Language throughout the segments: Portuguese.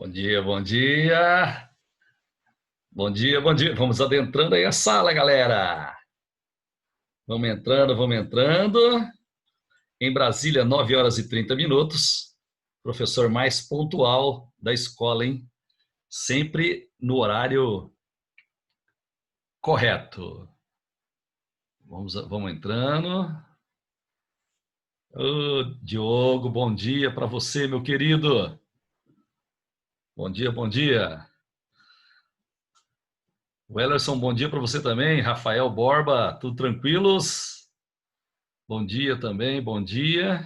Bom dia, bom dia. Bom dia, bom dia. Vamos adentrando aí a sala, galera. Vamos entrando, vamos entrando. Em Brasília, 9 horas e 30 minutos. Professor mais pontual da escola, hein? Sempre no horário correto. Vamos entrando. Ô, Diogo, bom dia para você, meu querido. Bom dia, bom dia. Wellerson, bom dia para você também. Rafael Borba, tudo tranquilos? Bom dia também, bom dia.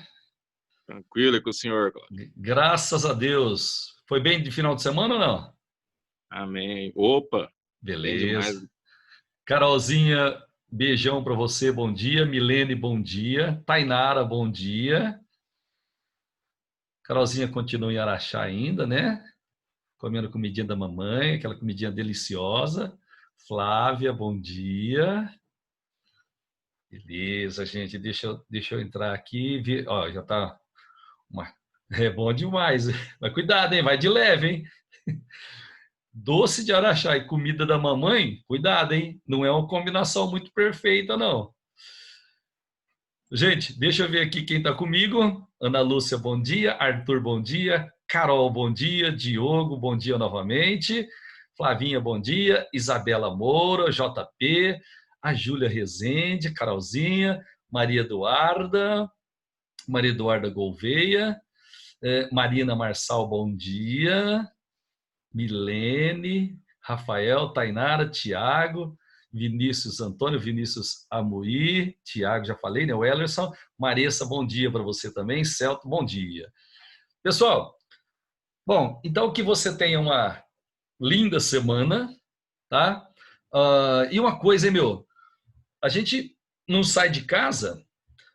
Tranquilo com o senhor, Cláudio. Graças a Deus. Foi bem de final de semana ou não? Amém. Opa, bem demais. Beleza. Carolzinha, beijão para você, bom dia. Milene, bom dia. Tainara, bom dia. Carolzinha continua em Araxá ainda, né? Comendo comidinha da mamãe, aquela comidinha deliciosa. Flávia, bom dia. Beleza, gente. Deixa eu entrar aqui. Ó, já tá. É bom demais. Mas cuidado, hein? Vai de leve, hein? Doce de araxá e comida da mamãe, cuidado, hein? Não é uma combinação muito perfeita, não. Gente, deixa eu ver aqui quem está comigo. Ana Lúcia, bom dia. Arthur, bom dia. Carol, bom dia. Diogo, bom dia novamente. Flavinha, bom dia. Isabela Moura, JP. A Júlia Rezende, Carolzinha. Maria Eduarda. Maria Eduarda Gouveia. Marina Marçal, bom dia. Milene, Rafael, Tainara, Tiago, Vinícius Antônio, Vinícius Amuí, Tiago, já falei, né? O Ellerson, Maressa, bom dia para você também. Celto, bom dia. Pessoal, bom, então que você tenha uma linda semana, tá? E uma coisa, hein, meu? A gente não sai de casa,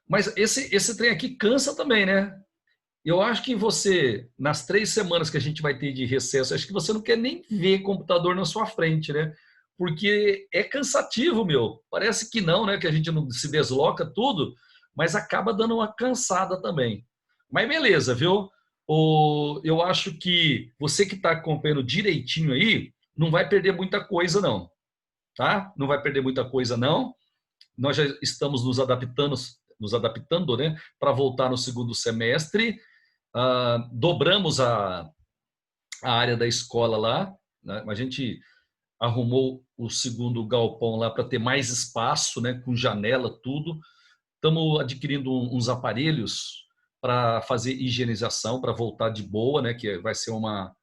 mas esse trem aqui cansa também, né? Eu acho que você, nas 3 semanas que a gente vai ter de recesso, acho que você não quer nem ver computador na sua frente, né? Porque é cansativo, meu. Parece que não, né? Que a gente não se desloca tudo, mas acaba dando uma cansada também. Mas beleza, viu? Eu acho que você que está acompanhando direitinho aí, não vai perder muita coisa, não. Tá? Não vai perder muita coisa, não. Nós já estamos nos adaptando, né? Para voltar no segundo semestre. Dobramos a área da escola lá, né? A gente arrumou o segundo galpão lá para ter mais espaço, né? Com janela, tudo. Estamos adquirindo uns aparelhos para fazer higienização, para voltar de boa, né? Que vai ser uma,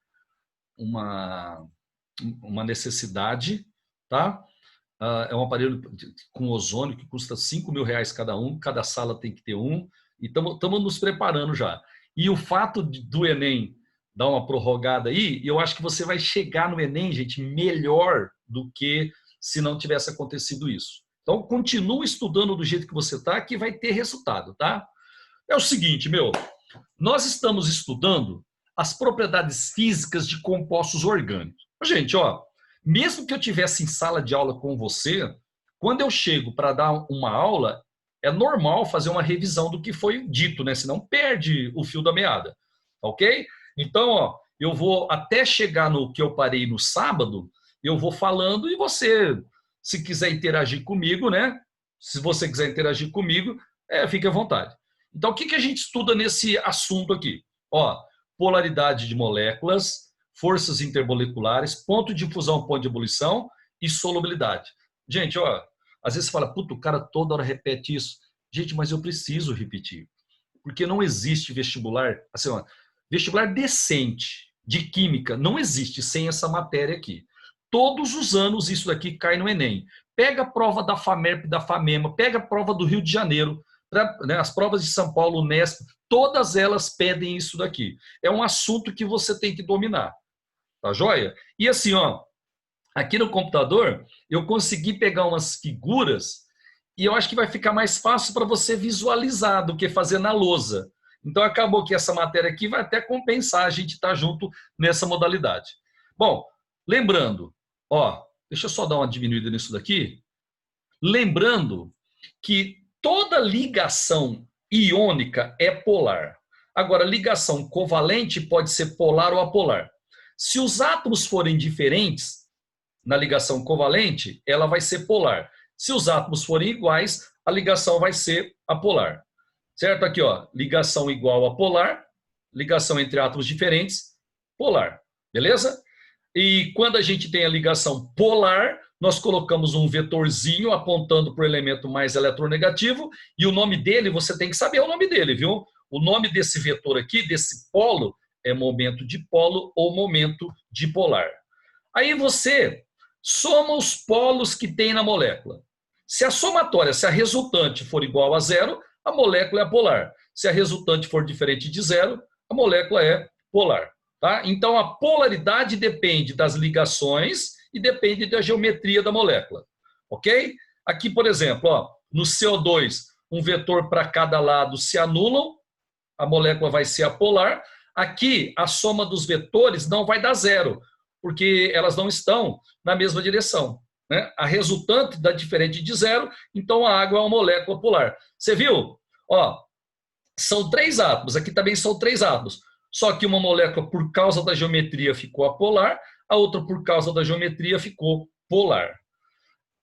uma necessidade, tá? É um aparelho com ozônio que custa R$ 5.000 cada sala tem que ter um, e estamos nos preparando já. E o fato do Enem dar uma prorrogada aí, eu acho que você vai chegar no Enem, gente, melhor do que se não tivesse acontecido isso. Então, continue estudando do jeito que você está, que vai ter resultado, tá? É o seguinte, meu, nós estamos estudando as propriedades físicas de compostos orgânicos. Gente, ó, mesmo que eu tivesse em sala de aula com você, quando eu chego para dar uma aula, é normal fazer uma revisão do que foi dito, né? Senão perde o fio da meada, ok? Então, ó, eu vou até chegar no que eu parei no sábado, eu vou falando e você, se quiser interagir comigo, né? Se você quiser interagir comigo, fique à vontade. Então, o que a gente estuda nesse assunto aqui? Ó, polaridade de moléculas, forças intermoleculares, ponto de fusão, ponto de ebulição e solubilidade. Gente, ó, às vezes você fala, puta, o cara toda hora repete isso. Gente, mas eu preciso repetir. Porque não existe vestibular, assim, ó, vestibular decente de química não existe sem essa matéria aqui. Todos os anos isso daqui cai no Enem. Pega a prova da FAMERP, da FAMEMA, pega a prova do Rio de Janeiro, né, as provas de São Paulo, Unesp, todas elas pedem isso daqui. É um assunto que você tem que dominar. Tá joia? E assim, ó, aqui no computador, eu consegui pegar umas figuras e eu acho que vai ficar mais fácil para você visualizar do que fazer na lousa. Então, acabou que essa matéria aqui vai até compensar a gente estar junto nessa modalidade. Bom, lembrando, ó, deixa eu só dar uma diminuída nisso daqui. Lembrando que toda ligação iônica é polar. Agora, ligação covalente pode ser polar ou apolar. Se os átomos forem diferentes, na ligação covalente, ela vai ser polar. Se os átomos forem iguais, a ligação vai ser apolar. Certo? Aqui, ó, ligação igual a polar, ligação entre átomos diferentes, polar. Beleza? E quando a gente tem a ligação polar, nós colocamos um vetorzinho apontando para o elemento mais eletronegativo, e o nome dele, você tem que saber o nome dele, viu? O nome desse vetor aqui, desse polo, é momento dipolo ou momento dipolar. Aí você soma os polos que tem na molécula. Se a somatória, se a resultante for igual a zero, a molécula é apolar. Se a resultante for diferente de zero, a molécula é polar. Tá? Então, a polaridade depende das ligações e depende da geometria da molécula. Ok? Aqui, por exemplo, ó, no CO2, um vetor para cada lado se anulam, a molécula vai ser apolar. Aqui, a soma dos vetores não vai dar zero, porque elas não estão na mesma direção. Né? A resultante dá diferente de zero, então a água é uma molécula polar. Você viu? Ó, são 3 átomos, aqui também são 3 átomos. Só que uma molécula, por causa da geometria, ficou apolar, a outra, por causa da geometria, ficou polar.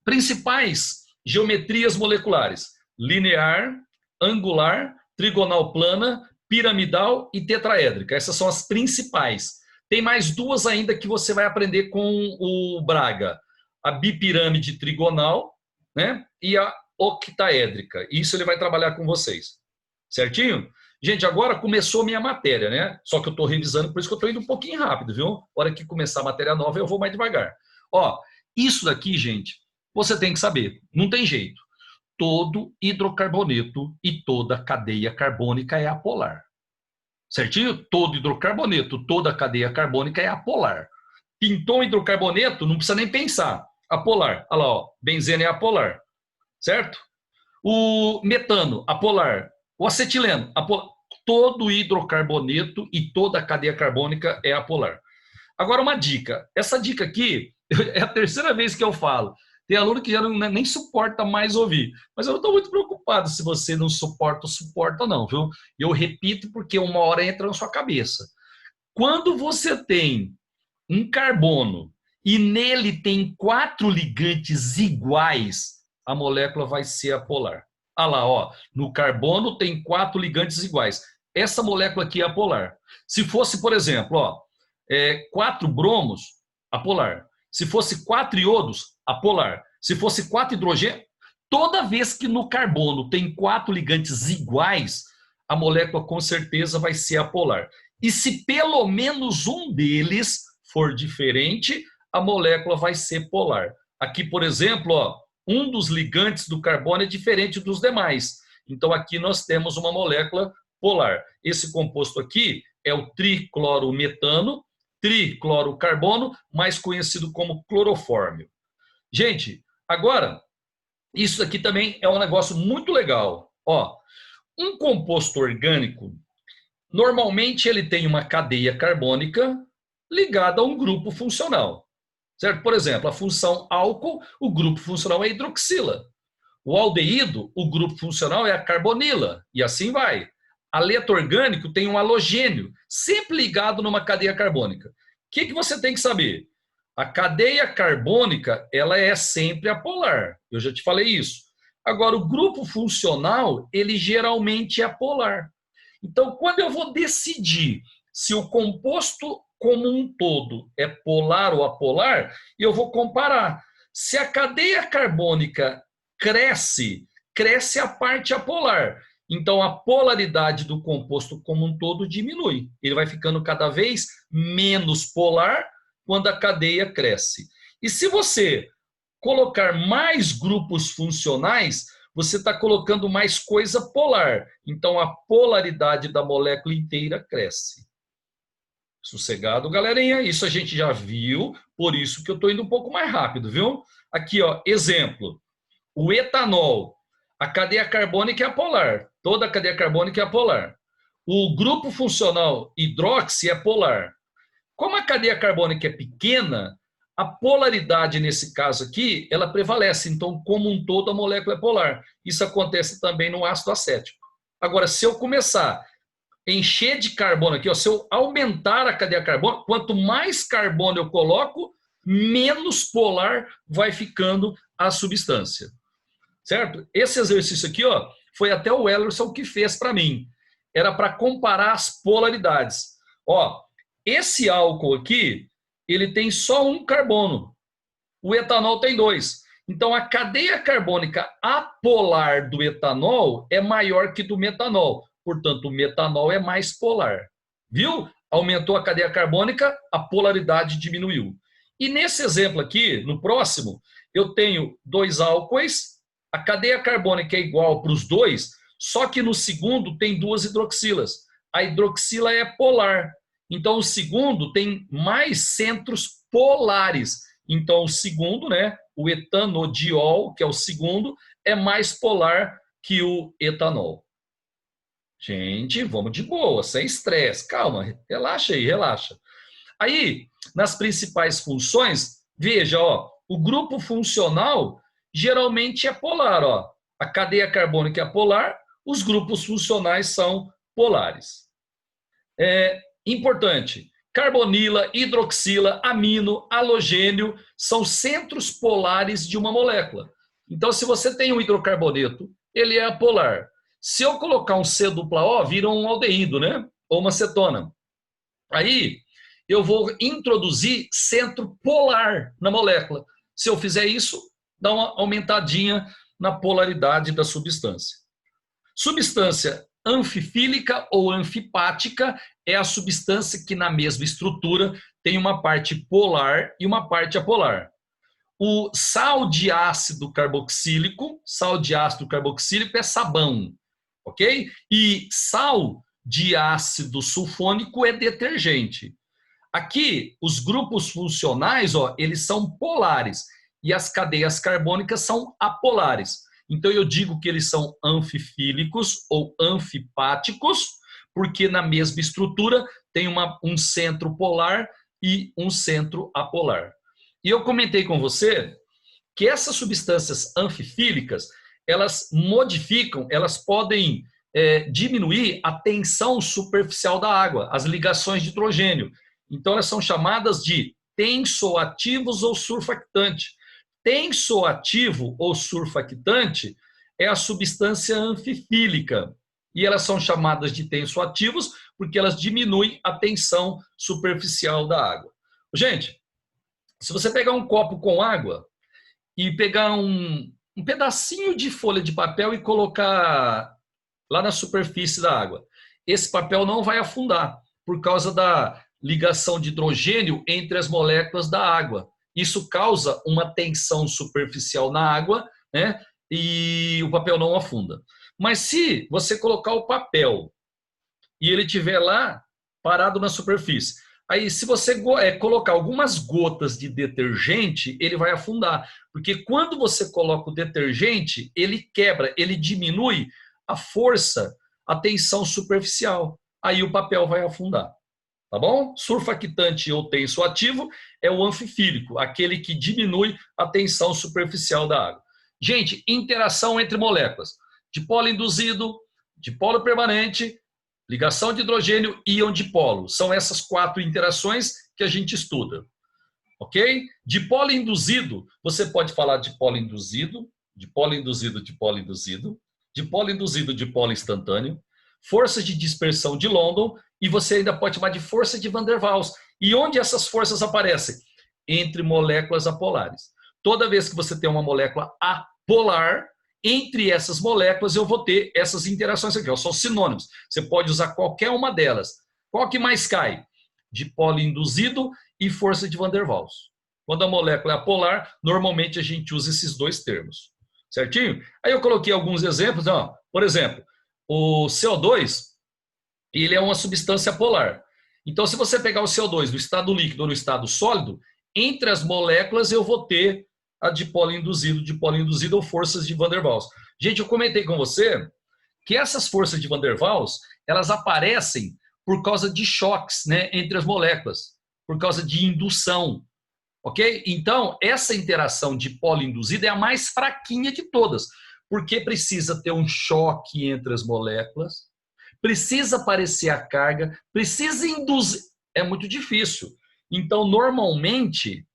Principais geometrias moleculares: linear, angular, trigonal plana, piramidal e tetraédrica. Essas são as principais. Tem mais 2 ainda que você vai aprender com o Braga: a bipirâmide trigonal, né, e a octaédrica. Isso ele vai trabalhar com vocês. Certinho? Gente, agora começou a minha matéria, né? Só que eu estou revisando, por isso que eu estou indo um pouquinho rápido, viu? A hora que começar a matéria nova, eu vou mais devagar. Ó, isso daqui, gente, você tem que saber. Não tem jeito. Todo hidrocarboneto e toda cadeia carbônica é apolar. Certinho? Todo hidrocarboneto, toda cadeia carbônica é apolar. Pintou um hidrocarboneto, não precisa nem pensar. Apolar. Olha lá, ó, benzeno é apolar. Certo? O metano, apolar. O acetileno, apolar. Todo hidrocarboneto e toda a cadeia carbônica é apolar. Agora, uma dica. Essa dica aqui é a terceira vez que eu falo. Tem aluno que já nem suporta mais ouvir. Mas eu não estou muito preocupado se você não suporta ou suporta não, viu? Eu repito porque uma hora entra na sua cabeça. Quando você tem um carbono e nele tem 4 ligantes iguais, a molécula vai ser apolar. Ah lá, ó, no carbono tem 4 ligantes iguais. Essa molécula aqui é apolar. Se fosse, por exemplo, ó, 4 bromos, apolar. Se fosse 4 iodos, apolar. Se fosse 4 hidrogênio, toda vez que no carbono tem 4 ligantes iguais, a molécula com certeza vai ser apolar. E se pelo menos um deles for diferente, a molécula vai ser polar. Aqui, por exemplo, ó, um dos ligantes do carbono é diferente dos demais. Então, aqui nós temos uma molécula polar. Esse composto aqui é o triclorometano, triclorocarbono, mais conhecido como clorofórmio. Gente, agora, isso aqui também é um negócio muito legal. Ó, um composto orgânico, normalmente ele tem uma cadeia carbônica ligada a um grupo funcional. Certo? Por exemplo, a função álcool, o grupo funcional é hidroxila. O aldeído, o grupo funcional é a carbonila, e assim vai. Aleto orgânico tem um halogênio, sempre ligado numa cadeia carbônica. O que você tem que saber? A cadeia carbônica, ela é sempre apolar. Eu já te falei isso. Agora, o grupo funcional, ele geralmente é apolar. Então, quando eu vou decidir se o composto como um todo é polar ou apolar, eu vou comparar. Se a cadeia carbônica cresce a parte apolar. Então, a polaridade do composto como um todo diminui. Ele vai ficando cada vez menos polar quando a cadeia cresce. E se você colocar mais grupos funcionais, você está colocando mais coisa polar. Então, a polaridade da molécula inteira cresce. Sossegado, galerinha? Isso a gente já viu, por isso que eu estou indo um pouco mais rápido, viu? Aqui, ó, exemplo. O etanol, a cadeia carbônica é apolar. Toda a cadeia carbônica é apolar. O grupo funcional hidróxi é polar. Como a cadeia carbônica é pequena, a polaridade nesse caso aqui, ela prevalece. Então, como um todo, a molécula é polar. Isso acontece também no ácido acético. Agora, se eu começar encher de carbono aqui, ó, se eu aumentar a cadeia carbônica, quanto mais carbono eu coloco, menos polar vai ficando a substância. Certo? Esse exercício aqui, ó, foi até o Ellerson que fez para mim. Era para comparar as polaridades. Ó, esse álcool aqui, ele tem só um carbono. O etanol tem 2. Então, a cadeia carbônica apolar do etanol é maior que do metanol. Portanto, o metanol é mais polar. Viu? Aumentou a cadeia carbônica, a polaridade diminuiu. E nesse exemplo aqui, no próximo, eu tenho 2 álcoois, a cadeia carbônica é igual para os 2, só que no segundo tem 2 hidroxilas. A hidroxila é polar. Então, o segundo tem mais centros polares. Então, o segundo, né, o etanodiol, que é o segundo, é mais polar que o etanol. Gente, vamos de boa, sem estresse. Calma, relaxa aí, relaxa. Aí, nas principais funções, veja, ó, o grupo funcional geralmente é polar. Ó. A cadeia carbônica é polar, os grupos funcionais são polares. Importante, carbonila, hidroxila, amino, halogênio são centros polares de uma molécula. Então, se você tem um hidrocarboneto, ele é apolar. Se eu colocar um C-O, vira um aldeído, né? Ou uma cetona. Aí, eu vou introduzir centro polar na molécula. Se eu fizer isso, dá uma aumentadinha na polaridade da substância. Substância anfifílica ou anfipática é a substância que na mesma estrutura tem uma parte polar e uma parte apolar. O sal de ácido carboxílico é sabão, ok? E sal de ácido sulfônico é detergente. Aqui, os grupos funcionais, ó, eles são polares e as cadeias carbônicas são apolares. Então, eu digo que eles são anfifílicos ou anfipáticos, porque na mesma estrutura tem um centro polar e um centro apolar. E eu comentei com você que essas substâncias anfifílicas, elas modificam, elas podem diminuir a tensão superficial da água, as ligações de hidrogênio. Então, elas são chamadas de tensoativos ou surfactante. Tensoativo ou surfactante é a substância anfifílica. E elas são chamadas de tensoativos porque elas diminuem a tensão superficial da água. Gente, se você pegar um copo com água e pegar um pedacinho de folha de papel e colocar lá na superfície da água, esse papel não vai afundar por causa da ligação de hidrogênio entre as moléculas da água. Isso causa uma tensão superficial na água, né? E o papel não afunda. Mas se você colocar o papel e ele estiver lá parado na superfície, aí se você colocar algumas gotas de detergente, ele vai afundar. Porque quando você coloca o detergente, ele quebra, ele diminui a força, a tensão superficial. Aí o papel vai afundar. Tá bom? Surfactante ou tensoativo é o anfifílico, aquele que diminui a tensão superficial da água. Gente, interação entre moléculas. Dipolo induzido, dipolo permanente, ligação de hidrogênio, íon dipolo. São essas 4 interações que a gente estuda. Ok? Dipolo induzido, você pode falar dipolo induzido, dipolo induzido, dipolo induzido, dipolo induzido, dipolo instantâneo, força de dispersão de London, e você ainda pode chamar de força de Van der Waals. E onde essas forças aparecem? Entre moléculas apolares. Toda vez que você tem uma molécula apolar, entre essas moléculas eu vou ter essas interações aqui. São sinônimos. Você pode usar qualquer uma delas. Qual que mais cai? Dipolo induzido e força de Van der Waals. Quando a molécula é apolar, normalmente a gente usa esses 2 termos. Certinho? Aí eu coloquei alguns exemplos. Ó. Por exemplo, o CO2, ele é uma substância polar. Então, se você pegar o CO2 no estado líquido ou no estado sólido, entre as moléculas eu vou ter a dipolo induzido ou forças de Van der Waals. Gente, eu comentei com você que essas forças de Van der Waals, elas aparecem por causa de choques, né, entre as moléculas, por causa de indução. Ok? Então, essa interação dipolo induzida é a mais fraquinha de todas, porque precisa ter um choque entre as moléculas, precisa aparecer a carga, precisa induzir. É muito difícil. Então, normalmente,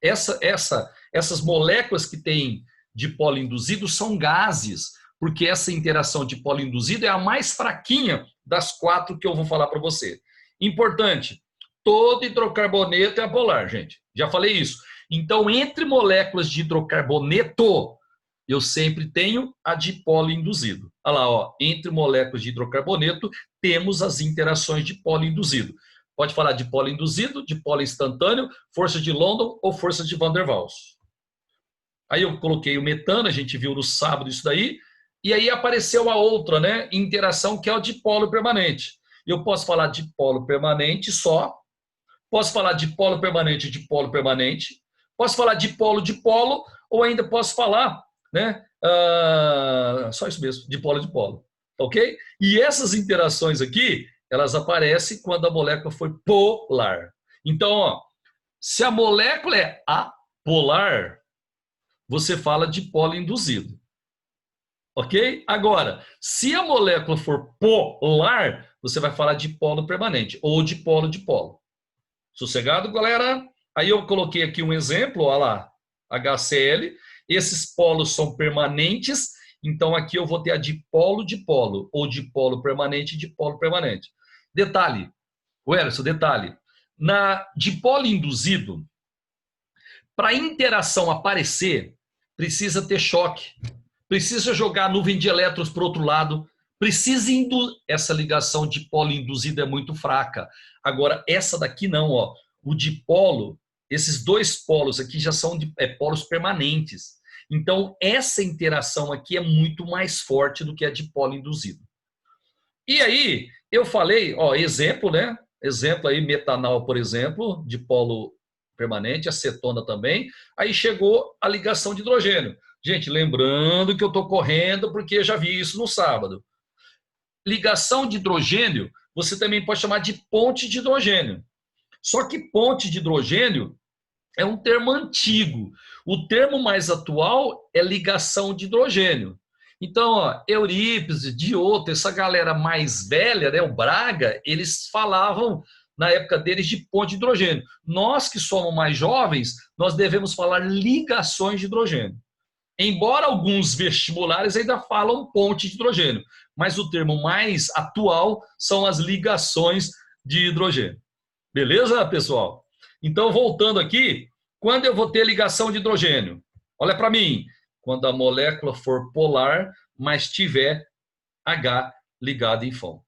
essas moléculas que têm dipolo induzido são gases, porque essa interação dipolo induzido é a mais fraquinha das 4 que eu vou falar para você. Importante, todo hidrocarboneto é apolar, gente. Já falei isso. Então, entre moléculas de hidrocarboneto, eu sempre tenho a dipolo induzido. Olha lá, ó, entre moléculas de hidrocarboneto, temos as interações de dipolo induzido. Pode falar de dipolo induzido, dipolo instantâneo, força de London ou força de Van der Waals. Aí eu coloquei o metano, a gente viu no sábado isso daí, e aí apareceu a outra, né, interação, que é o dipolo permanente. Eu posso falar de dipolo permanente só, posso falar de dipolo permanente, posso falar de dipolo, ou ainda posso falar, né, só isso mesmo, dipolo, ok? E essas interações aqui, elas aparecem quando a molécula foi polar. Então, ó, se a molécula é apolar, você fala de dipolo induzido. Ok? Agora, se a molécula for polar, você vai falar de dipolo permanente ou dipolo. Sossegado, galera? Aí eu coloquei aqui um exemplo, olha lá, HCl. Esses polos são permanentes, então aqui eu vou ter a dipolo, ou dipolo permanente, dipolo permanente. Detalhe, Wellington, detalhe. Na dipolo induzido, para a interação aparecer, precisa ter choque, precisa jogar a nuvem de elétrons para o outro lado, precisa essa ligação dipolo induzida é muito fraca. Agora, essa daqui não, ó. O dipolo, esses dois polos aqui já são polos permanentes. Então, essa interação aqui é muito mais forte do que a dipolo induzido. E aí, eu falei, ó, exemplo, né? Exemplo aí, metanol, por exemplo, dipolo permanente, acetona também. Aí chegou a ligação de hidrogênio. Gente, lembrando que eu estou correndo porque eu já vi isso no sábado. Ligação de hidrogênio, você também pode chamar de ponte de hidrogênio. Só que ponte de hidrogênio é um termo antigo. O termo mais atual é ligação de hidrogênio. Então, ó, Eurípides, Dioto, essa galera mais velha, né, o Braga, eles falavam na época deles de ponte de hidrogênio. Nós que somos mais jovens, nós devemos falar ligações de hidrogênio. Embora alguns vestibulares ainda falam ponte de hidrogênio, mas o termo mais atual são as ligações de hidrogênio. Beleza, pessoal? Então, voltando aqui, quando eu vou ter ligação de hidrogênio? Olha para mim, quando a molécula for polar, mas tiver H ligado em FON.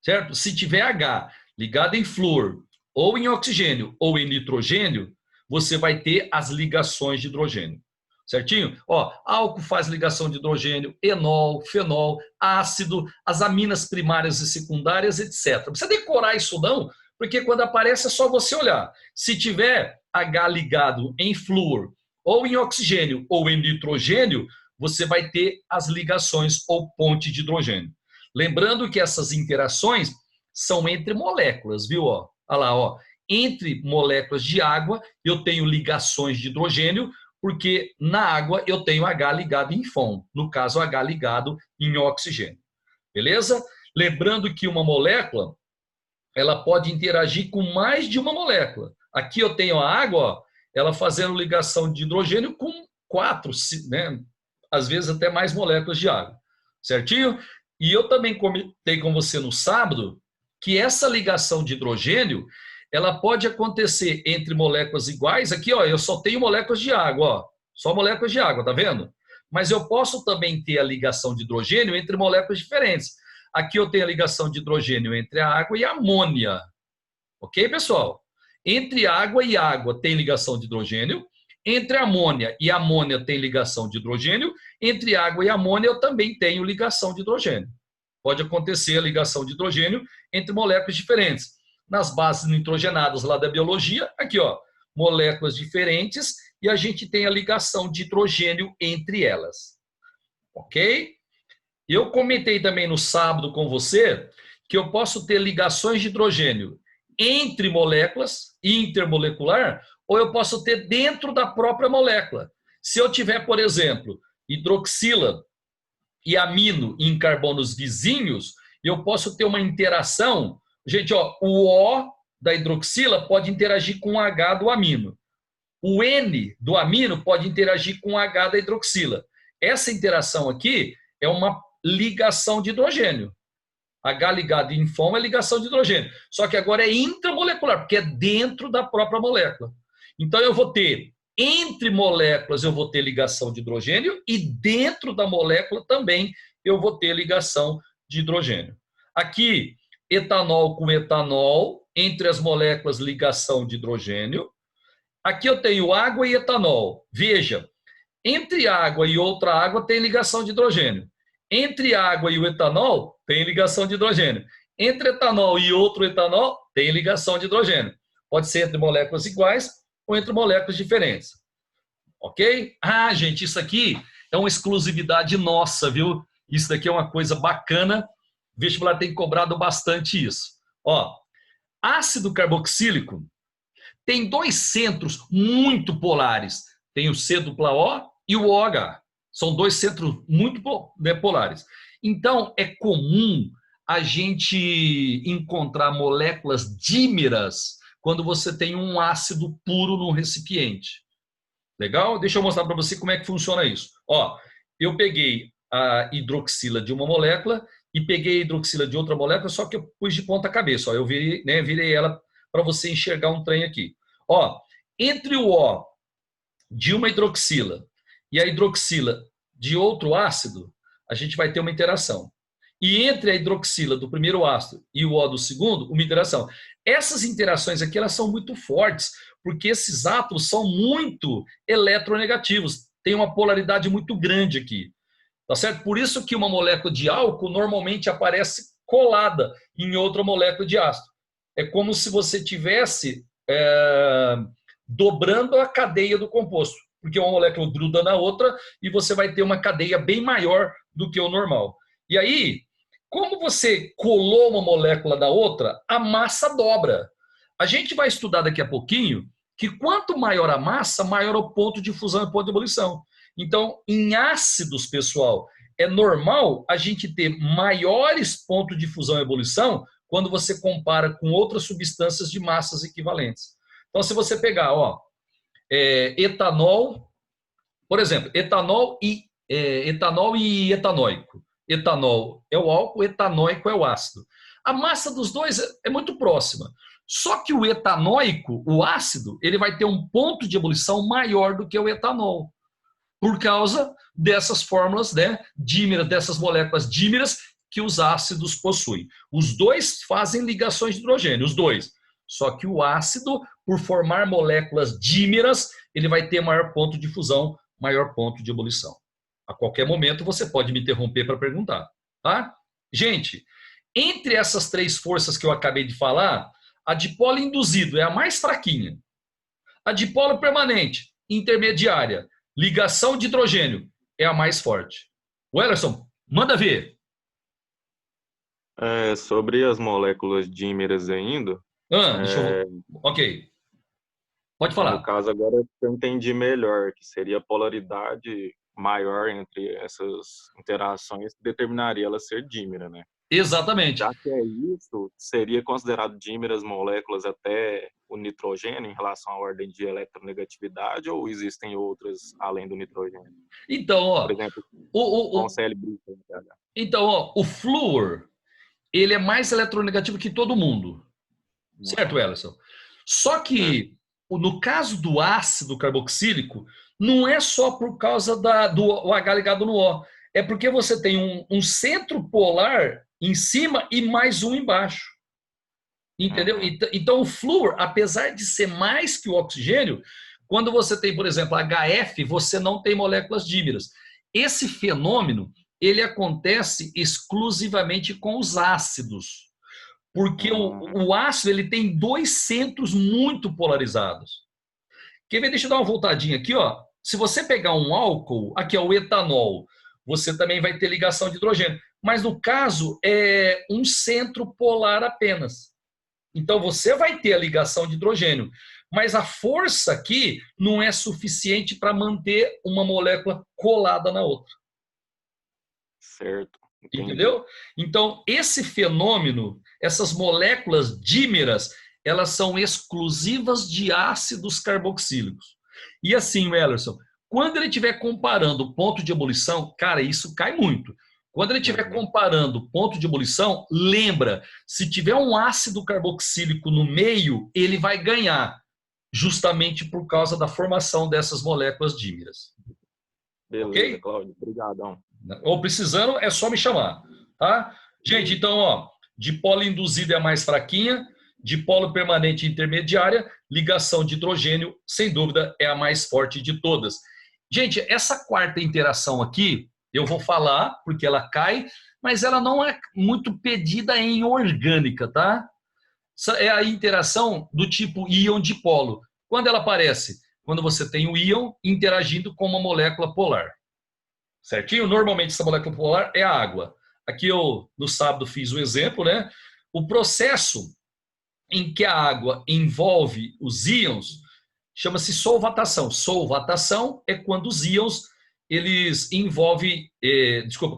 Certo? Se tiver H ligado em flúor, ou em oxigênio, ou em nitrogênio, você vai ter as ligações de hidrogênio. Certinho? Ó, álcool faz ligação de hidrogênio, enol, fenol, ácido, as aminas primárias e secundárias, etc. Não precisa decorar isso não, porque quando aparece é só você olhar. Se tiver H ligado em flúor, ou em oxigênio, ou em nitrogênio, você vai ter as ligações ou ponte de hidrogênio. Lembrando que essas interações são entre moléculas, viu? Ó, olha lá, ó. Entre moléculas de água, eu tenho ligações de hidrogênio, porque na água eu tenho H ligado em FON, no caso H ligado em oxigênio. Beleza? Lembrando que uma molécula, ela pode interagir com mais de uma molécula. Aqui eu tenho a água, ó, ela fazendo ligação de hidrogênio com 4, né? Às vezes até mais moléculas de água. Certinho? E eu também comentei com você no sábado que essa ligação de hidrogênio, ela pode acontecer entre moléculas iguais. Aqui, ó, eu só tenho moléculas de água, ó, só moléculas de água, tá vendo? Mas eu posso também ter a ligação de hidrogênio entre moléculas diferentes. Aqui eu tenho a ligação de hidrogênio entre a água e a amônia. Ok, pessoal? Entre água e água tem ligação de hidrogênio. Entre amônia e amônia tem ligação de hidrogênio. Entre água e amônia eu também tenho ligação de hidrogênio. Pode acontecer a ligação de hidrogênio entre moléculas diferentes. Nas bases nitrogenadas lá da biologia, aqui, ó, moléculas diferentes e a gente tem a ligação de hidrogênio entre elas. Ok? Eu comentei também no sábado com você que eu posso ter ligações de hidrogênio entre moléculas, intermolecular, ou eu posso ter dentro da própria molécula. Se eu tiver, por exemplo, hidroxila e amino em carbonos vizinhos, e eu posso ter uma interação. Gente, ó, o O da hidroxila pode interagir com o H do amino. O N do amino pode interagir com o H da hidroxila. Essa interação aqui é uma ligação de hidrogênio. H ligado em FOM é ligação de hidrogênio. Só que agora é intramolecular, porque é dentro da própria molécula. Então eu vou ter, entre moléculas, eu vou ter ligação de hidrogênio e dentro da molécula também eu vou ter ligação de hidrogênio. Aqui, etanol com etanol, entre as moléculas, ligação de hidrogênio. Aqui eu tenho água e etanol. Veja, entre água e outra água tem ligação de hidrogênio. Entre água e o etanol, tem ligação de hidrogênio. Entre etanol e outro etanol, tem ligação de hidrogênio. Pode ser entre moléculas iguais ou entre moléculas diferentes. Ok? Ah, gente, isso aqui é uma exclusividade nossa, viu? Isso daqui é uma coisa bacana. O vestibular tem cobrado bastante isso. Ó, ácido carboxílico tem dois centros muito polares. Tem o C dupla O e o OH. São dois centros muito polares. Então, é comum a gente encontrar moléculas dímeras quando você tem um ácido puro no recipiente. Legal? Deixa eu mostrar para você como é que funciona isso. Ó, eu peguei a hidroxila de uma molécula e peguei a hidroxila de outra molécula, só que eu pus de ponta cabeça. Ó, eu virei ela para você enxergar um trem aqui. Ó, entre o O de uma hidroxila e a hidroxila de outro ácido, a gente vai ter uma interação. E entre a hidroxila do primeiro ácido e o O do segundo, uma interação. Essas interações aqui, elas são muito fortes, porque esses átomos são muito eletronegativos, tem uma polaridade muito grande aqui. Tá certo? Por isso que uma molécula de álcool normalmente aparece colada em outra molécula de ácido. É como se você tivesse dobrando a cadeia do composto, porque uma molécula gruda na outra e você vai ter uma cadeia bem maior do que o normal. E aí, como você colou uma molécula na outra, a massa dobra. A gente vai estudar daqui a pouquinho que quanto maior a massa, maior o ponto de fusão e ponto de ebulição. Então, em ácidos, pessoal, é normal a gente ter maiores pontos de fusão e ebulição quando você compara com outras substâncias de massas equivalentes. Então, se você pegar, ó, etanol, por exemplo, etanol e etanóico. Etanol é o álcool, etanóico é o ácido. A massa dos dois é muito próxima. Só que o etanóico, o ácido, ele vai ter um ponto de ebulição maior do que o etanol, por causa dessas fórmulas, né, dímeras, dessas moléculas dímeras que os ácidos possuem. Os dois fazem ligações de hidrogênio, os dois. Só que o ácido, por formar moléculas dímeras, ele vai ter maior ponto de fusão, maior ponto de ebulição. A qualquer momento você pode me interromper para perguntar, tá? Gente, entre essas três forças que eu acabei de falar, a dipolo induzido é a mais fraquinha. A dipolo permanente, intermediária, ligação de hidrogênio é a mais forte. Wellerson, manda ver. Sobre as moléculas dímeras ainda. Deixa eu... Ok. Pode falar. No caso, agora eu entendi melhor, que seria a polaridade maior entre essas interações que determinaria ela ser dímera, né? Exatamente. Já que é isso, seria considerado dímeras moléculas até o nitrogênio em relação à ordem de eletronegatividade, ou existem outras além do nitrogênio? Então, ó, por exemplo, com CL-. Então, ó, o flúor, ele é mais eletronegativo que todo mundo. Certo, Ellison? Só que, no caso do ácido carboxílico, não é só por causa do H ligado no O. É porque você tem um centro polar em cima e mais um embaixo. Entendeu? Então, o flúor, apesar de ser mais que o oxigênio, quando você tem, por exemplo, HF, você não tem moléculas dímeras. Esse fenômeno, ele acontece exclusivamente com os ácidos. Porque o ácido, ele tem dois centros muito polarizados. Quer ver? Deixa eu dar uma voltadinha aqui, ó. Se você pegar um álcool, aqui é o etanol, você também vai ter ligação de hidrogênio. Mas no caso, é um centro polar apenas. Então você vai ter a ligação de hidrogênio. Mas a força aqui não é suficiente para manter uma molécula colada na outra. Certo. Entendi. Entendeu? Então, esse fenômeno, essas moléculas dímeras, elas são exclusivas de ácidos carboxílicos. E assim, Wellerson, quando ele estiver comparando o ponto de ebulição, cara, isso cai muito. Quando ele estiver comparando o ponto de ebulição, lembra, se tiver um ácido carboxílico no meio, ele vai ganhar, justamente por causa da formação dessas moléculas dímeras. Beleza, ok? Cláudio, obrigadão. Ou precisando, é só me chamar, tá? Gente, então, ó, dipolo induzido é a mais fraquinha, dipolo permanente intermediária, ligação de hidrogênio, sem dúvida, é a mais forte de todas. Gente, essa quarta interação aqui, eu vou falar, porque ela cai, mas ela não é muito pedida em orgânica, tá? É a interação do tipo íon-dipolo. Quando ela aparece? Quando você tem o íon interagindo com uma molécula polar. Certinho? Normalmente essa molécula polar é a água. Aqui eu, no sábado, fiz um exemplo, né? O processo em que a água envolve os íons chama-se solvatação. Solvatação é quando os íons, eles envolvem,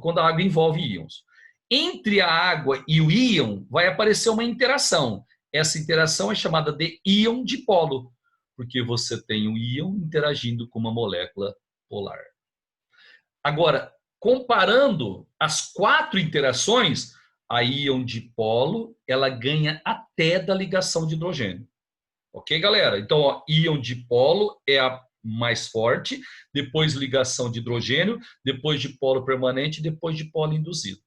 quando a água envolve íons. Entre a água e o íon vai aparecer uma interação. Essa interação é chamada de íon dipolo, porque você tem um íon interagindo com uma molécula polar. Agora, comparando as 4 interações, a íon dipolo, ela ganha até da ligação de hidrogênio. Ok, galera? Então, ó, íon dipolo é a mais forte, depois ligação de hidrogênio, depois dipolo permanente, depois dipolo induzido.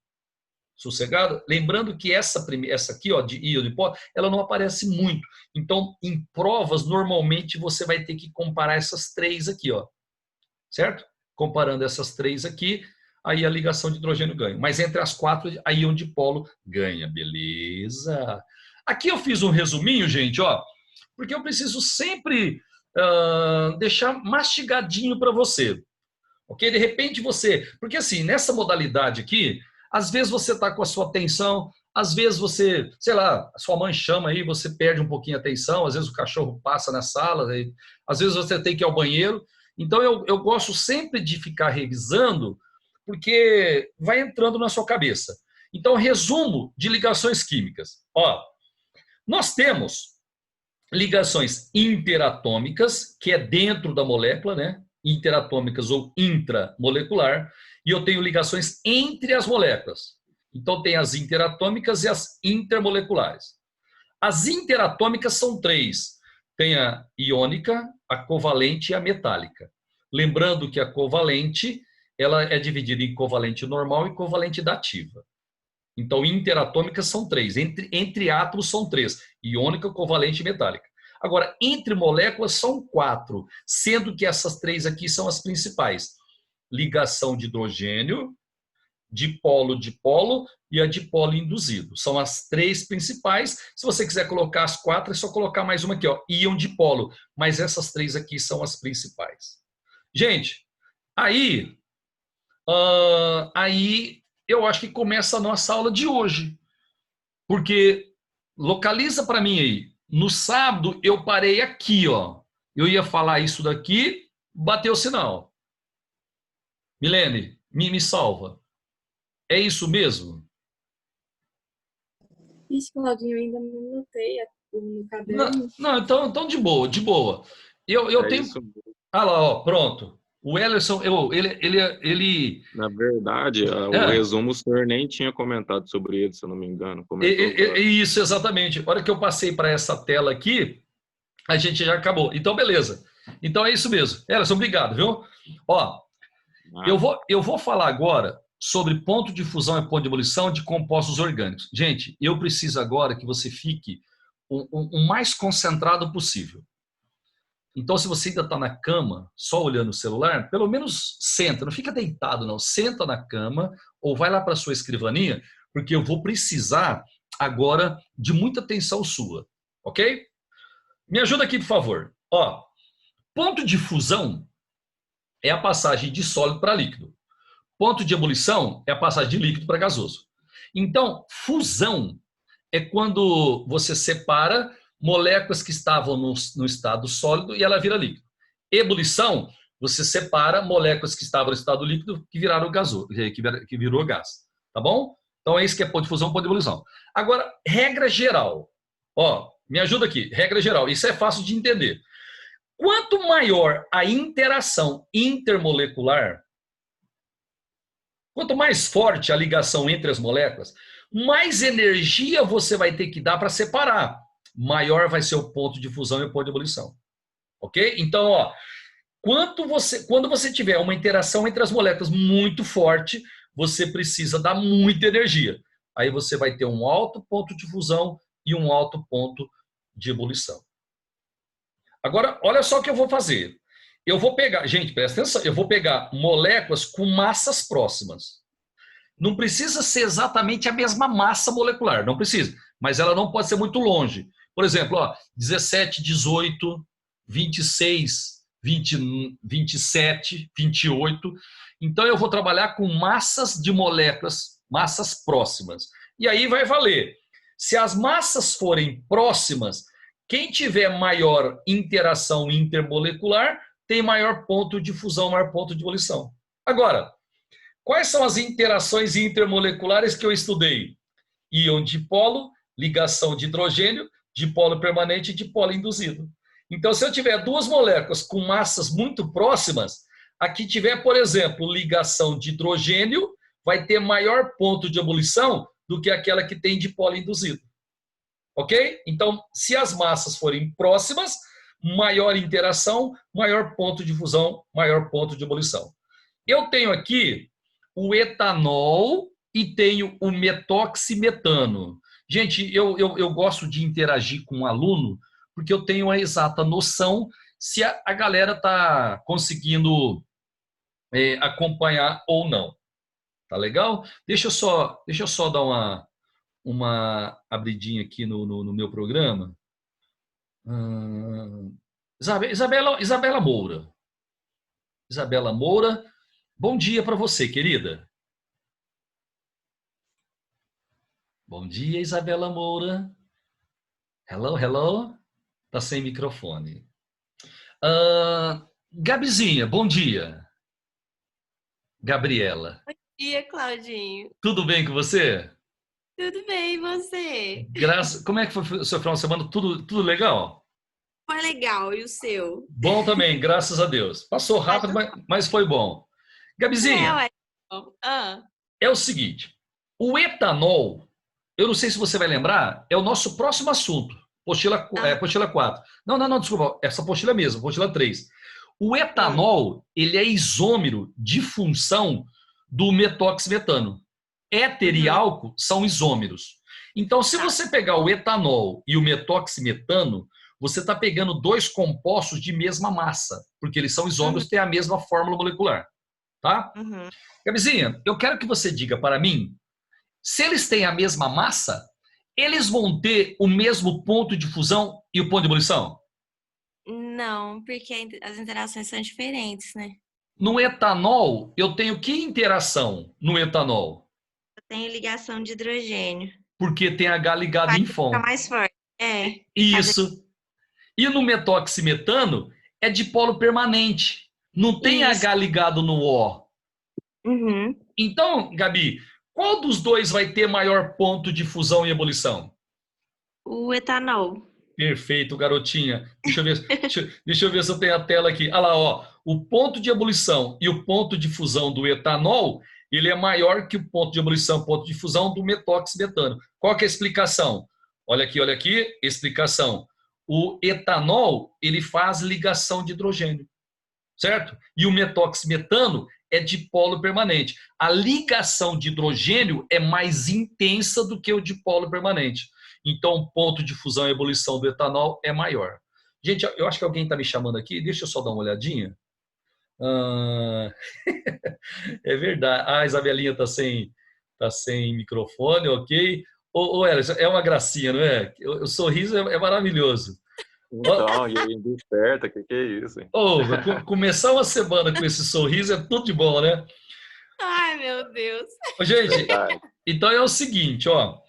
Sossegado? Lembrando que essa aqui, ó, de íon dipolo, ela não aparece muito. Então, em provas, normalmente você vai ter que comparar essas 3 aqui, ó. Certo? Comparando essas 3 aqui, aí a ligação de hidrogênio ganha. Mas entre as 4, a íon dipolo ganha. Beleza? Aqui eu fiz um resuminho, gente, ó, porque eu preciso sempre deixar mastigadinho para você. Ok? De repente você... Porque assim, nessa modalidade aqui, às vezes você está com a sua atenção, às vezes você, sei lá, a sua mãe chama aí, você perde um pouquinho a atenção, às vezes o cachorro passa na sala, aí, às vezes você tem que ir ao banheiro. Então, eu gosto sempre de ficar revisando, porque vai entrando na sua cabeça. Então, resumo de ligações químicas. Ó, nós temos ligações interatômicas, que é dentro da molécula, né? Interatômicas ou intramolecular, e eu tenho ligações entre as moléculas. Então, tem as interatômicas e as intermoleculares. As interatômicas são 3. Tem a iônica, a covalente e a metálica. Lembrando que a covalente, ela é dividida em covalente normal e covalente dativa. Então, interatômicas são 3. Entre átomos são 3. Iônica, covalente e metálica. Agora, entre moléculas são 4, sendo que essas 3 aqui são as principais. Ligação de hidrogênio, dipolo-dipolo e a dipolo induzido. São as 3 principais. Se você quiser colocar as 4, é só colocar mais uma aqui, ó, íon dipolo. Mas essas 3 aqui são as principais. Gente, aí eu acho que começa a nossa aula de hoje. Porque, localiza para mim aí, no sábado eu parei aqui, ó. Eu ia falar isso daqui, bateu o sinal. Milene, me salva. É isso mesmo? Ixi, Claudinho, eu ainda não notei no caderno. Não, então de boa, de boa. Eu tenho... Isso. Ah lá, ó, pronto. O Ellerson, ele... Na verdade, o resumo o senhor nem tinha comentado sobre ele, se eu não me engano. Isso, exatamente. A hora que eu passei para essa tela aqui, a gente já acabou. Então, beleza. Então é isso mesmo. Ellerson, obrigado, viu? Ó, eu vou falar agora sobre ponto de fusão e ponto de ebulição de compostos orgânicos. Gente, eu preciso agora que você fique o mais concentrado possível. Então, se você ainda está na cama, só olhando o celular, pelo menos senta, não fica deitado não, senta na cama ou vai lá para a sua escrivaninha, porque eu vou precisar agora de muita atenção sua, ok? Me ajuda aqui, por favor. Ó, ponto de fusão é a passagem de sólido para líquido. Ponto de ebulição é a passagem de líquido para gasoso. Então, fusão é quando você separa moléculas que estavam no estado sólido e ela vira líquido. Ebulição, você separa moléculas que estavam no estado líquido que viraram gasoso, que virou gás. tá bom? Então é isso que é ponto de fusão, ponto de ebulição. Agora, regra geral. Ó, me ajuda aqui. Regra geral. Isso é fácil de entender. Quanto maior a interação intermolecular, quanto mais forte a ligação entre as moléculas, mais energia você vai ter que dar para separar. Maior vai ser o ponto de fusão e o ponto de ebulição. Ok? Então, ó, quando você tiver uma interação entre as moléculas muito forte, você precisa dar muita energia. Aí você vai ter um alto ponto de fusão e um alto ponto de ebulição. Agora, olha só o que eu vou fazer. Eu vou pegar, gente, presta atenção, eu vou pegar moléculas com massas próximas. Não precisa ser exatamente a mesma massa molecular, não precisa, mas ela não pode ser muito longe. Por exemplo, ó, 17, 18, 26, 20, 27, 28. Então eu vou trabalhar com massas de moléculas, massas próximas. E aí vai valer. Se as massas forem próximas, quem tiver maior interação intermolecular tem maior ponto de fusão, maior ponto de ebulição. Agora, quais são as interações intermoleculares que eu estudei? Íon dipolo, ligação de hidrogênio, dipolo permanente e dipolo induzido. Então, se eu tiver duas moléculas com massas muito próximas, aqui tiver, por exemplo, ligação de hidrogênio, vai ter maior ponto de ebulição do que aquela que tem dipolo induzido. Ok? Então, se as massas forem próximas, maior interação, maior ponto de fusão, maior ponto de ebulição. Eu tenho aqui o etanol e tenho o metoximetano. Gente, eu gosto de interagir com o aluno porque eu tenho a exata noção se a galera está conseguindo acompanhar ou não. Tá legal? Deixa eu só dar uma abridinha aqui no meu programa. Isabela Moura. Isabela Moura, bom dia para você, querida. Bom dia, Isabela Moura. Hello, hello. Tá sem microfone. Gabizinha, bom dia. Gabriela. Bom dia, Claudinho. Tudo bem com você? Tudo bem, e você? Como é que foi o seu final de semana? Tudo legal? Foi legal, e o seu? Bom também, graças a Deus. Passou rápido, mas foi bom. Gabizinha, é o seguinte, o etanol, eu não sei se você vai lembrar, é o nosso próximo assunto, apostila 4. Não, desculpa, essa apostila mesmo, apostila 3. O etanol, ele é isômero de função do metoximetano. Éter e álcool são isômeros. Então, se você pegar o etanol e o metoximetano, você está pegando dois compostos de mesma massa, porque eles são isômeros, têm a mesma fórmula molecular. Tá? Gabizinha, eu quero que você diga para mim, se eles têm a mesma massa, eles vão ter o mesmo ponto de fusão e o ponto de ebulição? Não, porque as interações são diferentes, né? No etanol, eu tenho que interação no etanol? Eu tenho ligação de hidrogênio. Porque tem H ligado em FON. Fica mais forte. Isso. E no metoximetano é dipolo permanente. Não tem H ligado no O. Então, Gabi, qual dos dois vai ter maior ponto de fusão e ebulição? O etanol. Perfeito, garotinha. Deixa eu ver se eu tenho a tela aqui. Olha lá, ó. O ponto de ebulição e o ponto de fusão do etanol, ele é maior que o ponto de ebulição, ponto de fusão do metoximetano. Qual que é a explicação? Olha aqui, explicação. O etanol, ele faz ligação de hidrogênio, certo? E o metoximetano é dipolo permanente. A ligação de hidrogênio é mais intensa do que o dipolo permanente. Então, o ponto de fusão e ebulição do etanol é maior. Gente, eu acho que alguém está me chamando aqui. Deixa eu só dar uma olhadinha. É verdade. A Isabelinha está sem microfone, ok. Ô, Elis, é uma gracinha, não é? O sorriso é maravilhoso. Então, e aí, desperta, que é isso? Hein? Começar uma semana com esse sorriso é tudo de bom, né? Ai, meu Deus. Gente, então é o seguinte, ó.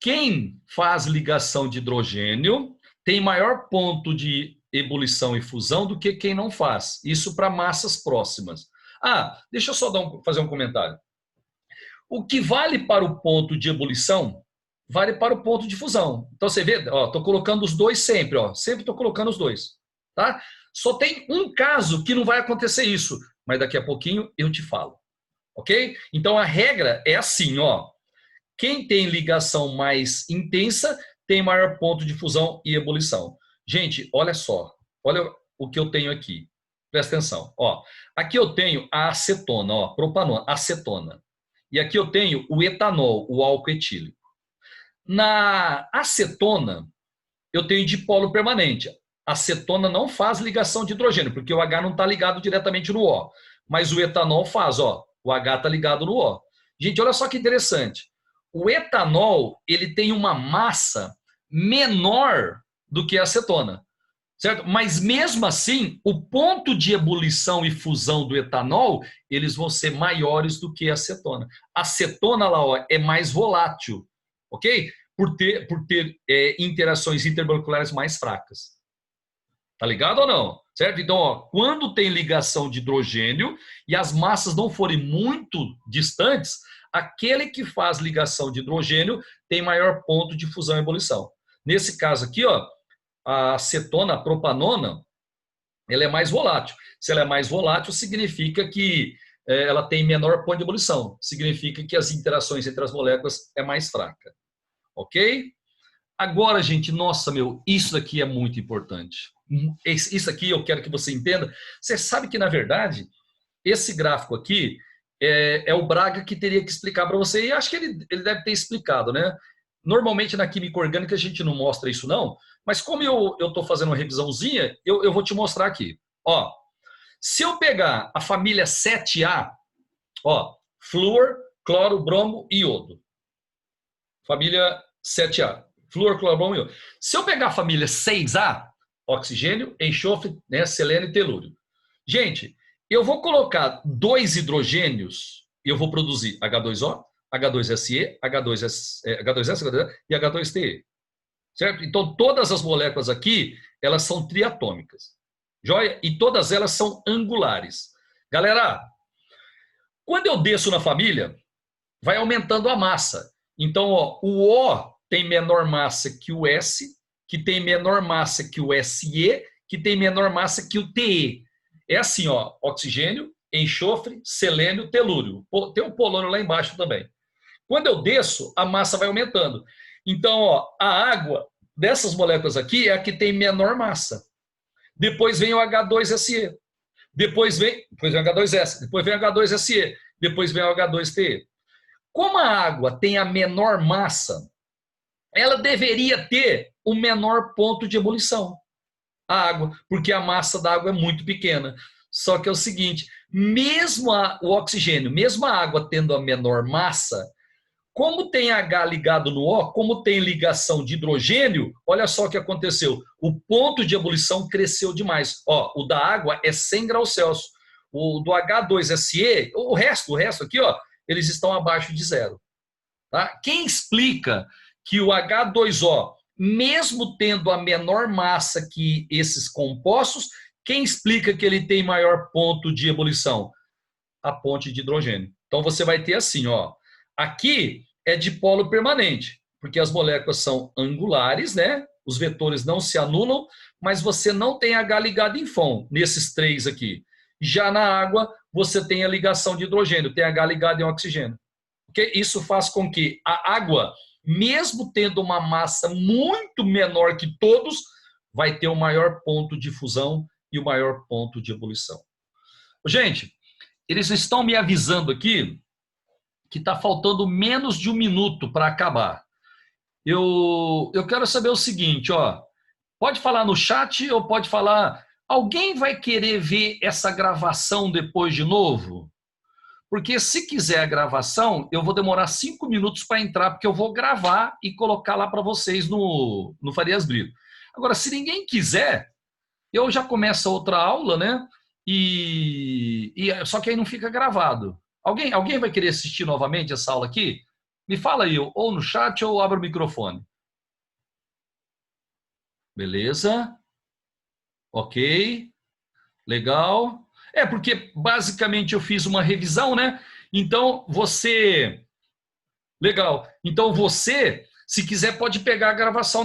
Quem faz ligação de hidrogênio tem maior ponto de ebulição e fusão do que quem não faz. Isso para massas próximas. Deixa eu só fazer um comentário. O que vale para o ponto de ebulição, vale para o ponto de fusão. Então, você vê, estou colocando os dois sempre, sempre estou colocando os dois. Tá? Só tem um caso que não vai acontecer isso, mas daqui a pouquinho eu te falo. Ok? Então, a regra é assim, quem tem ligação mais intensa tem maior ponto de fusão e ebulição. Gente, olha só. Olha o que eu tenho aqui. Presta atenção. Aqui eu tenho a acetona, propanona, acetona. E aqui eu tenho o etanol, o álcool etílico. Na acetona, eu tenho dipolo permanente. A acetona não faz ligação de hidrogênio, porque o H não está ligado diretamente no O. Mas o etanol faz, o H está ligado no O. Gente, olha só que interessante. O etanol, ele tem uma massa menor do que a acetona. Certo? Mas mesmo assim, o ponto de ebulição e fusão do etanol, eles vão ser maiores do que a acetona. A acetona lá, é mais volátil, ok? Por ter interações intermoleculares mais fracas. Tá ligado ou não? Certo? Então, quando tem ligação de hidrogênio e as massas não forem muito distantes, aquele que faz ligação de hidrogênio tem maior ponto de fusão e ebulição. Nesse caso aqui, a acetona, a propanona, ela é mais volátil. Se ela é mais volátil, significa que ela tem menor ponto de ebulição. Significa que as interações entre as moléculas é mais fraca. Ok? Agora, gente, nossa, isso daqui é muito importante. Isso aqui eu quero que você entenda. Você sabe que, na verdade, esse gráfico aqui é o Braga que teria que explicar para você. E acho que ele deve ter explicado, né? Normalmente, na química orgânica, a gente não mostra isso, não. Mas como eu estou fazendo uma revisãozinha, eu vou te mostrar aqui. Se eu pegar a família 7A, flúor, cloro, bromo e iodo. Família 7A. Flúor, cloro, bromo e iodo. Se eu pegar a família 6A, oxigênio, enxofre, selênio e telúrio. Gente, eu vou colocar 2 hidrogênios e eu vou produzir H2O, H2SE, H2S e H2TE. Certo? Então, todas as moléculas aqui, elas são triatômicas. Joia? E todas elas são angulares. Galera, quando eu desço na família, vai aumentando a massa. Então, o O tem menor massa que o S, que tem menor massa que o SE, que tem menor massa que o TE. É assim, oxigênio, enxofre, selênio, telúrio. Tem um polônio lá embaixo também. Quando eu desço, a massa vai aumentando. Então, a água dessas moléculas aqui é a que tem menor massa. Depois vem o H2SE. Depois vem o H2S. Depois vem o H2SE. Depois vem o H2TE. Como a água tem a menor massa, ela deveria ter o menor ponto de ebulição. A água, porque a massa da água é muito pequena. Só que é o seguinte, mesmo o oxigênio, mesmo a água tendo a menor massa, como tem H ligado no O, como tem ligação de hidrogênio, olha só o que aconteceu. O ponto de ebulição cresceu demais. O da água é 100 graus Celsius. O do H2SE, o resto aqui, eles estão abaixo de zero. Tá? Quem explica que o H2O, mesmo tendo a menor massa que esses compostos, quem explica que ele tem maior ponto de ebulição? A ponte de hidrogênio. Então, você vai ter assim, aqui é dipolo permanente, porque as moléculas são angulares, né? Os vetores não se anulam, mas você não tem H ligado em FON, nesses 3 aqui. Já na água, você tem a ligação de hidrogênio, tem H ligado em oxigênio. Okay? Isso faz com que a água, mesmo tendo uma massa muito menor que todos, vai ter o maior ponto de fusão e o maior ponto de ebulição. Gente, eles estão me avisando aqui que está faltando menos de 1 minuto para acabar. Eu quero saber o seguinte, pode falar no chat ou pode falar... Alguém vai querer ver essa gravação depois de novo? Porque se quiser a gravação, eu vou demorar 5 minutos para entrar, porque eu vou gravar e colocar lá para vocês no Farias Brito. Agora, se ninguém quiser, eu já começo a outra aula, né? Só que aí não fica gravado. Alguém vai querer assistir novamente essa aula aqui? Me fala aí, ou no chat ou abre o microfone. Beleza? Ok. Legal. Porque basicamente eu fiz uma revisão, né? Então, você Legal. Então você, se quiser, pode pegar a gravação